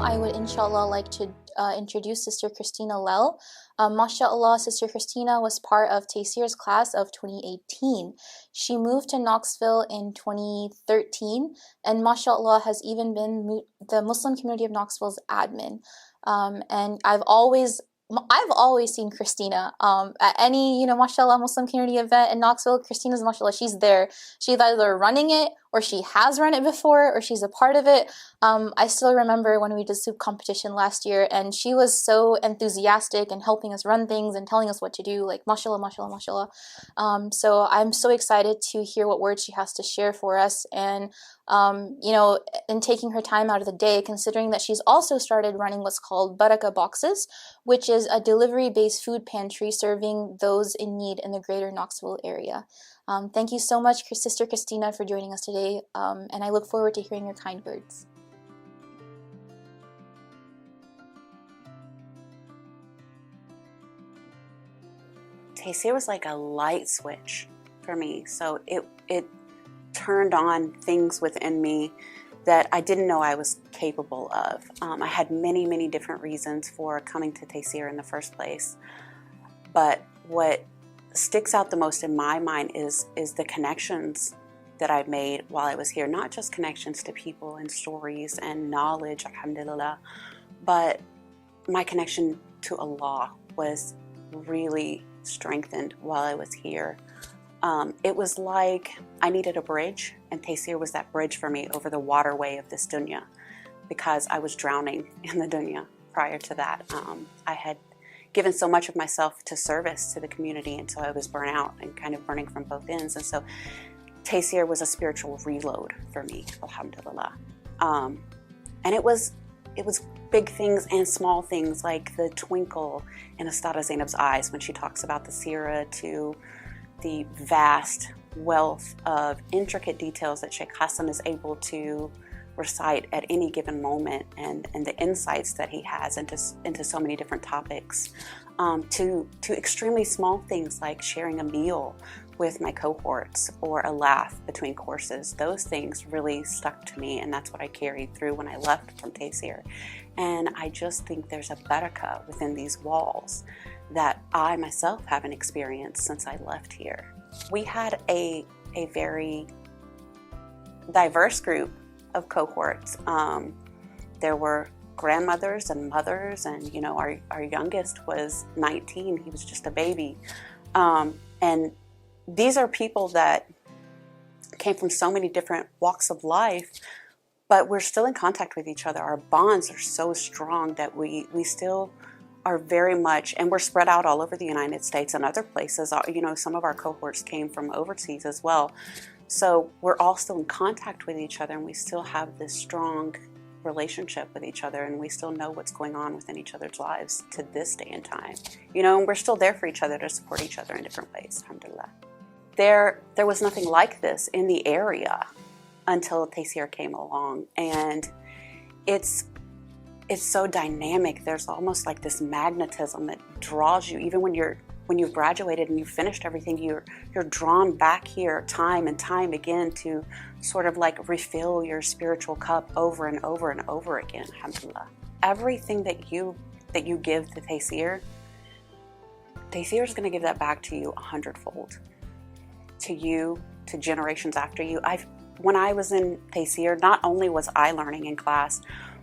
I would inshallah like to introduce Sister Christina Lell. MashaAllah, Sister Christina was part of Tayseer's class of 2018. She moved to Knoxville in 2013, and MashaAllah has even been the Muslim community of Knoxville's admin. And I've always seen Christina at any, mashallah, Muslim community event in Knoxville. Christina's, mashallah, she's there. She's either running it, or she has run it before, or she's a part of it. I still remember when we did soup competition last year, and she was so enthusiastic and helping us run things and telling us what to do, like mashallah, mashallah, mashallah. So I'm so excited to hear what words she has to share for us, and in taking her time out of the day, considering that she's also started running what's called Baraka Boxes, which is a delivery-based food pantry serving those in need in the greater Knoxville area. Thank you so much, Sister Christina, for joining us today, and I look forward to hearing your kind words. Tayseer was like a light switch for me. So it turned on things within me that I didn't know I was capable of. I had many different reasons for coming to Tayseer in the first place. But what sticks out the most in my mind is the connections that I made while I was here. Not just connections to people and stories and knowledge, alhamdulillah, but my connection to Allah was really strengthened while I was here. It was like I needed a bridge, and Tayseer was that bridge for me over the waterway of this dunya, because I was drowning in the dunya prior to that. I had given so much of myself to service to the community, and so I was burnt out and kind of burning from both ends. And so Tayseer was a spiritual reload for me, alhamdulillah. And it was big things and small things, like the twinkle in Ustada Zainab's eyes when she talks about the seerah, to the vast wealth of intricate details that Sheikh Hassan is able to recite at any given moment, and the insights that he has into so many different topics, to extremely small things like sharing a meal with my cohorts or a laugh between courses. Those things really stuck to me, and that's what I carried through when I left from Tayseer. And I just think there's a barakah within these walls that I myself haven't experienced since I left here. We had a very diverse group of cohorts. There were grandmothers and mothers, and our youngest was 19. He was just a baby. And these are people that came from so many different walks of life, but we're still in contact with each other. Our bonds are so strong that we still are very much, and we're spread out all over the United States and other places. Some of our cohorts came from overseas as well. So we're all still in contact with each other, and we still have this strong relationship with each other, and we still know what's going on within each other's lives to this day and time. And we're still there for each other to support each other in different ways, alhamdulillah. There was nothing like this in the area until Tayseer came along, and it's so dynamic. There's almost like this magnetism that draws you. Even when you've graduated and you've finished everything, you're drawn back here time and time again to sort of like refill your spiritual cup over and over and over again, alhamdulillah. Everything that you give to Tayseer is going to give that back to you 100-fold. To you, to generations after you. When I was in Tayseer, not only was I learning in class,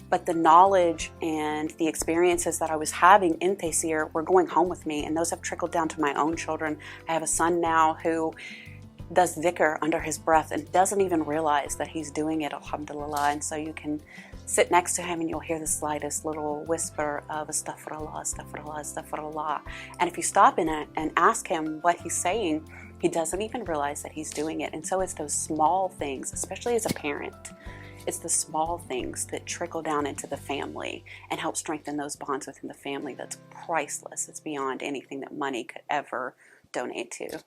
but the knowledge and the experiences that I was having in Tayseer were going home with me, and those have trickled down to my own children. I have a son now who does dhikr under his breath and doesn't even realize that he's doing it, alhamdulillah. And so you can sit next to him and you'll hear the slightest little whisper of astaghfirullah, astaghfirullah, astaghfirullah. And if you stop in it and ask him what he's saying, he doesn't even realize that he's doing it. And so it's those small things, especially as a parent, it's the small things that trickle down into the family and help strengthen those bonds within the family that's priceless. It's beyond anything that money could ever donate to.